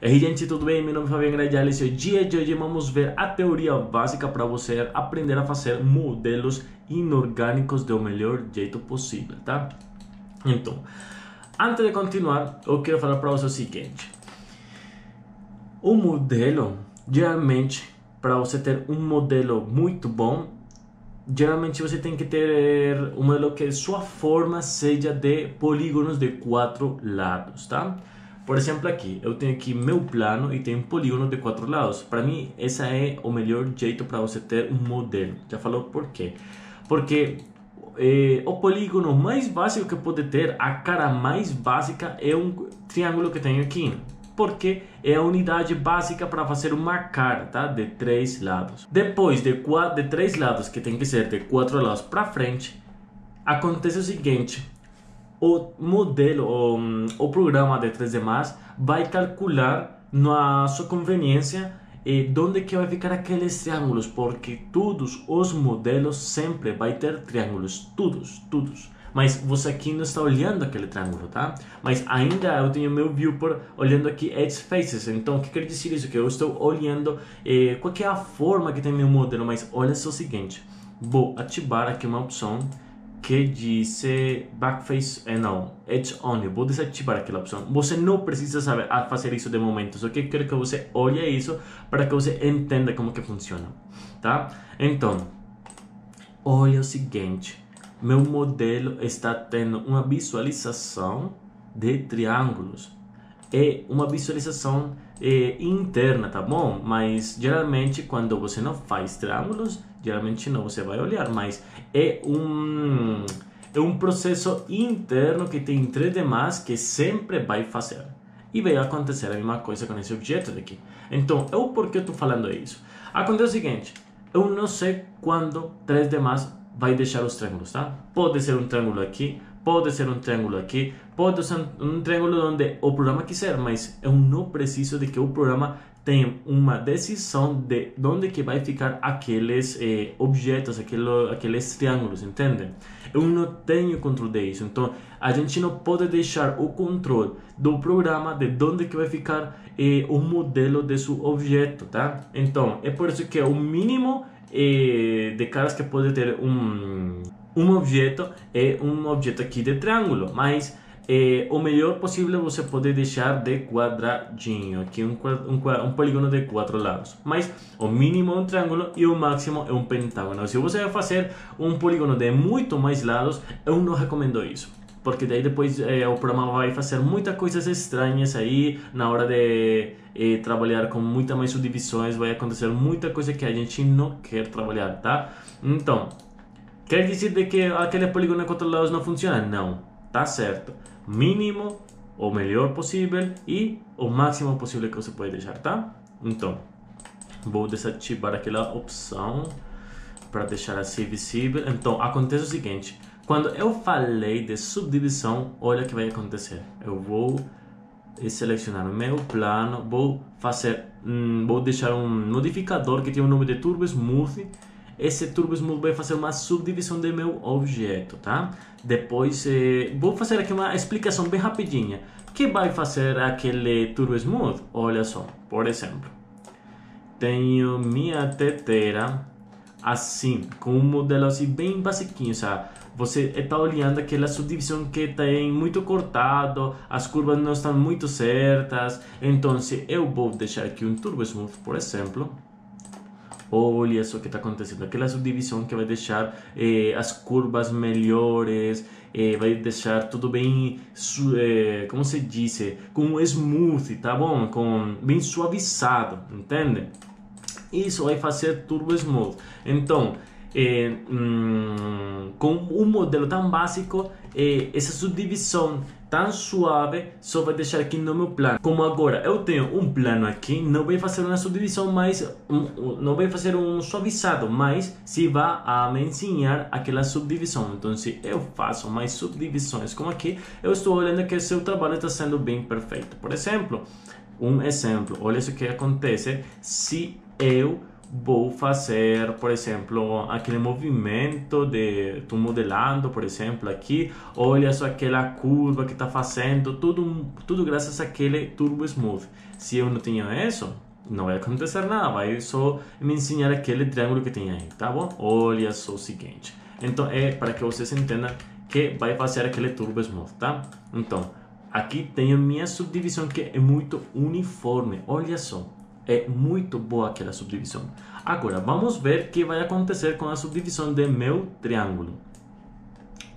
E aí, gente, tudo bem? Meu nome é Fabiano Gradiales e dia de hoje vamos ver a teoria básica para você aprender a fazer modelos inorgânicos do melhor jeito possível, tá? Então, antes de continuar, eu quero falar para você o seguinte. O modelo, geralmente, para você ter um modelo muito bom, geralmente você tem que ter um modelo que sua forma seja de polígonos de 4 lados, tá? Por exemplo, aqui, eu tenho aqui meu plano e tem um polígono de 4 lados. Para mim, esse é o melhor jeito para você ter um modelo. Já falou por quê? Porque o polígono mais básico que pode ter, a cara mais básica, é um triângulo que tenho aqui. Porque é a unidade básica para fazer uma cara, tá? De 3 lados. Depois de 3 lados, que tem que ser de 4 lados para frente, acontece o seguinte: o modelo, o programa de 3D Max vai calcular na sua conveniência onde que vai ficar aqueles triângulos, porque todos os modelos sempre vai ter triângulos, todos. Mas você aqui não está olhando aquele triângulo, tá? Mas ainda eu tenho meu viewport olhando aqui edge faces. Então, o que quer dizer isso? Que eu estou olhando qual que é a forma que tem meu modelo. Mas olha só o seguinte, vou ativar aqui uma opção que diz backface, não, edge only. Vou desativar aquela opção. Você não precisa saber fazer isso de momento, só que quero que você olhe isso para que você entenda como que funciona, tá? Então, olha o seguinte, meu modelo está tendo uma visualização de triângulos. É uma visualização interna, tá bom? Mas geralmente quando você não faz triângulos, geralmente não você vai olhar, mas é um processo interno que tem 3D Max que sempre vai fazer. E vai acontecer a mesma coisa com esse objeto daqui. Então, por que eu estou falando isso? Acontece o seguinte, eu não sei quando 3D Max vai deixar os triângulos, tá? Pode ser um triângulo aqui, pode ser um triângulo aqui, pode ser um triângulo onde o programa quiser, mas eu não preciso de que o programa tenha uma decisão de onde que vai ficar aqueles objetos, aqueles triângulos, entende? Eu não tenho controle disso, então a gente não pode deixar o controle do programa de onde que vai ficar o modelo de seu objeto, tá? Então, é por isso que o mínimo de caras que pode ter um objeto é um objeto aqui de triângulo, mas o melhor possível você pode deixar de quadradinho, aqui um polígono de 4 lados, mas o mínimo é um triângulo e o máximo é um pentágono. Se você vai fazer um polígono de muito mais lados, eu não recomendo isso, porque daí depois o programa vai fazer muitas coisas estranhas aí na hora de trabalhar com muitas mais subdivisões, vai acontecer muita coisa que a gente não quer trabalhar, tá? Então, quer dizer de que aquele polígono de 4 lados não funciona? Não, tá certo. Mínimo, o melhor possível e o máximo possível que você pode deixar, tá? Então, vou desativar aquela opção para deixar assim visível. Então, acontece o seguinte, quando eu falei de subdivisão, olha o que vai acontecer. Eu vou selecionar o meu plano, vou deixar um modificador que tem o nome de Turbo Smooth. Esse Turbo Smooth vai fazer uma subdivisão do meu objeto, tá? Depois vou fazer aqui uma explicação bem rapidinha. O que vai fazer aquele Turbo Smooth? Olha só, por exemplo, tenho minha teteira assim, com um modelo assim bem basiquinho, sabe? Você está olhando aquela subdivisão que tem muito cortado, as curvas não estão muito certas. Então, se eu vou deixar aqui um Turbo Smooth, por exemplo, olha só o que está acontecendo. Aquela subdivisão que vai deixar as curvas melhores, vai deixar tudo bem, como se diz, com smooth, tá bom? Bem suavizado, entende? Isso vai fazer Turbo Smooth. Então, com um modelo tão básico, essa subdivisão tão suave só vai deixar aqui no meu plano. Como agora eu tenho um plano aqui, não vai fazer uma subdivisão, mas não vai fazer um suavizado, mas se vai a me ensinar aquela subdivisão. Então, se eu faço mais subdivisões como aqui, eu estou olhando que seu trabalho está sendo bem perfeito. Por exemplo, olha isso que acontece se eu vou fazer, por exemplo, aquele movimento de estou modelando, por exemplo, aqui, olha só aquela curva que está fazendo, tudo graças àquele Turbo Smooth. Se eu não tenho isso, não vai acontecer nada, vai só me ensinar aquele triângulo que tem aí, tá bom? Olha só o seguinte. Então é para que vocês entendam que vai fazer aquele Turbo Smooth, tá? Então, aqui tenho minha subdivisão que é muito uniforme, olha só. É muito boa aquela subdivisão. Agora, vamos ver o que vai acontecer com a subdivisão de meu triângulo.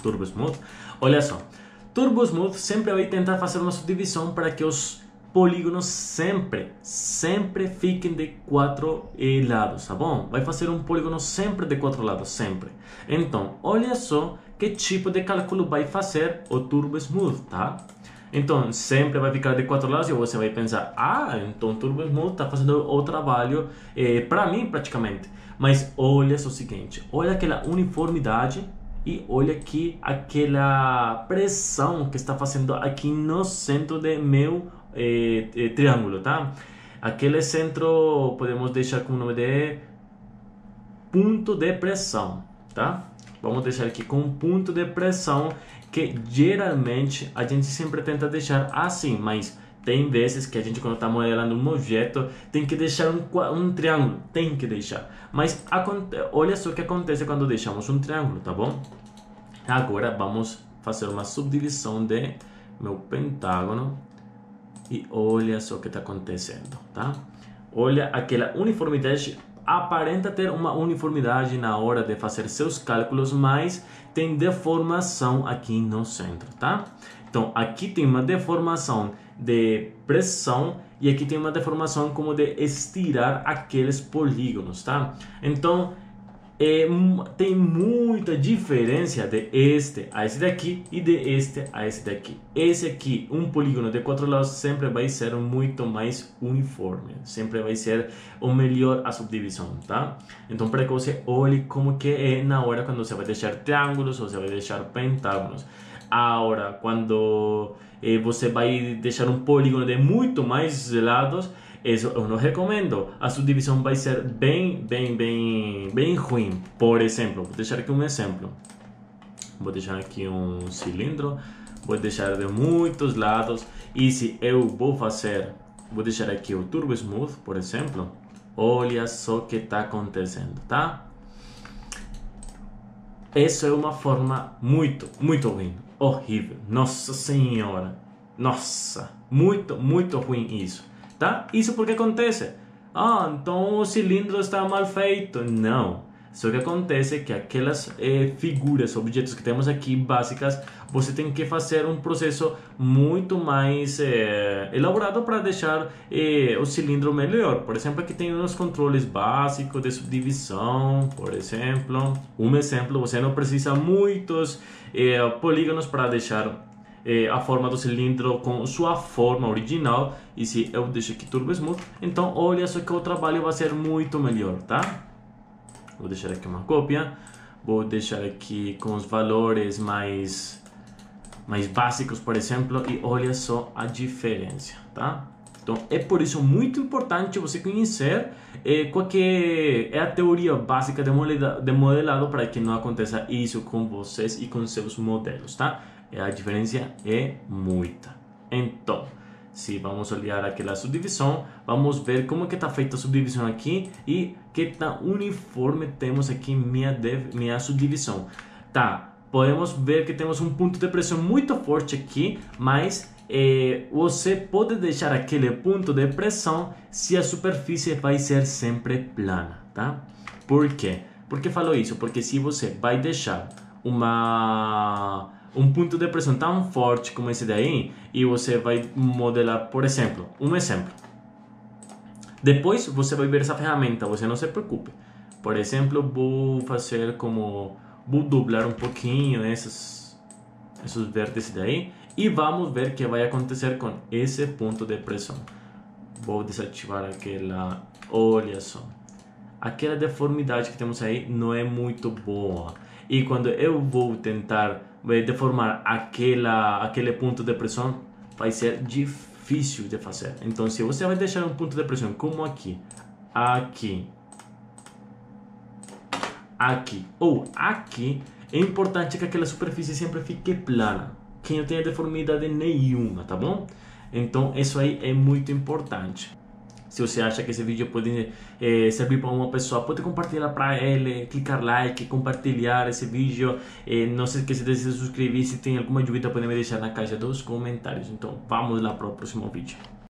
Turbo Smooth. Olha só. Turbo Smooth sempre vai tentar fazer uma subdivisão para que os polígonos sempre fiquem de 4 lados, tá bom? Vai fazer um polígono sempre de 4 lados, sempre. Então, olha só que tipo de cálculo vai fazer o Turbo Smooth, tá? Então, sempre vai ficar de 4 lados e você vai pensar, então o Turbo Smooth está fazendo o trabalho para mim praticamente. Mas olha só o seguinte, olha aquela uniformidade e olha aqui aquela pressão que está fazendo aqui no centro de meu triângulo, tá? Aquele centro podemos deixar com o nome de ponto de pressão, tá? Vamos deixar aqui com um ponto de pressão que geralmente a gente sempre tenta deixar assim, mas tem vezes que a gente quando está modelando um objeto tem que deixar um triângulo, tem que deixar. Mas olha só o que acontece quando deixamos um triângulo, tá bom? Agora vamos fazer uma subdivisão de meu pentágono e olha só o que está acontecendo, tá? Olha aquela uniformidade. Aparenta ter uma uniformidade na hora de fazer seus cálculos, mas tem deformação aqui no centro, tá? Então, aqui tem uma deformação de pressão e aqui tem uma deformação como de estirar aqueles polígonos, tá? Então, tem muita diferença de este a esse daqui e de este a esse daqui. Esse aqui, um polígono de 4 lados, sempre vai ser muito mais uniforme, sempre vai ser o melhor a subdivisão, tá? Então, para que você olhe como que é na hora quando você vai deixar triângulos ou você vai deixar pentágonos. Agora, quando você vai deixar um polígono de muito mais lados, isso eu não recomendo. A subdivisão vai ser bem ruim. Por exemplo, vou deixar aqui um exemplo. Vou deixar aqui um cilindro. Vou deixar de muitos lados. E se eu vou deixar aqui o Turbo Smooth, por exemplo. Olha só o que está acontecendo, tá? Essa é uma forma muito ruim. Horrível. Nossa Senhora. Nossa. Muito ruim isso. Tá? Isso porque acontece. Então o cilindro está mal feito. Não. Só que acontece que aquelas figuras, objetos que temos aqui básicas, você tem que fazer um processo muito mais elaborado para deixar o cilindro melhor. Por exemplo, aqui tem uns controles básicos de subdivisão, por exemplo. Um exemplo, você não precisa muitos polígonos para deixar a forma do cilindro com sua forma original. E se eu deixo aqui Turbo Smooth, então olha só que o trabalho vai ser muito melhor, tá? Vou deixar aqui uma cópia, vou deixar aqui com os valores mais básicos, por exemplo, e olha só a diferença, tá? Então é por isso muito importante você conhecer qual que é a teoria básica de modelado para que não aconteça isso com vocês e com seus modelos, tá? A diferença é muita. Então, se vamos olhar aquela subdivisão, vamos ver como que está feita a subdivisão aqui e que tão uniforme temos aqui minha subdivisão. Tá, podemos ver que temos um ponto de pressão muito forte aqui, mas você pode deixar aquele ponto de pressão se a superfície vai ser sempre plana, tá? Por quê? Por que falo isso? Porque se você vai deixar um ponto de pressão tão forte como esse daí e você vai modelar, por exemplo, depois você vai ver essa ferramenta, você não se preocupe. Por exemplo, vou dobrar um pouquinho esses vértices daí e vamos ver o que vai acontecer com esse ponto de pressão. Vou desativar aquela, olha só, aquela deformidade que temos aí não é muito boa. E quando eu vou tentar deformar aquele ponto de pressão, vai ser difícil de fazer. Então, se você vai deixar um ponto de pressão como aqui aqui ou aqui, é importante que aquela superfície sempre fique plana, que não tenha deformidade nenhuma, tá bom? Então isso aí é muito importante. Se você acha que esse vídeo pode servir para uma pessoa, pode compartilhar para ele, clicar like, compartilhar esse vídeo. Não se esqueça de se inscrever. Se tem alguma dúvida, pode me deixar na caixa dos comentários. Então, vamos lá para o próximo vídeo.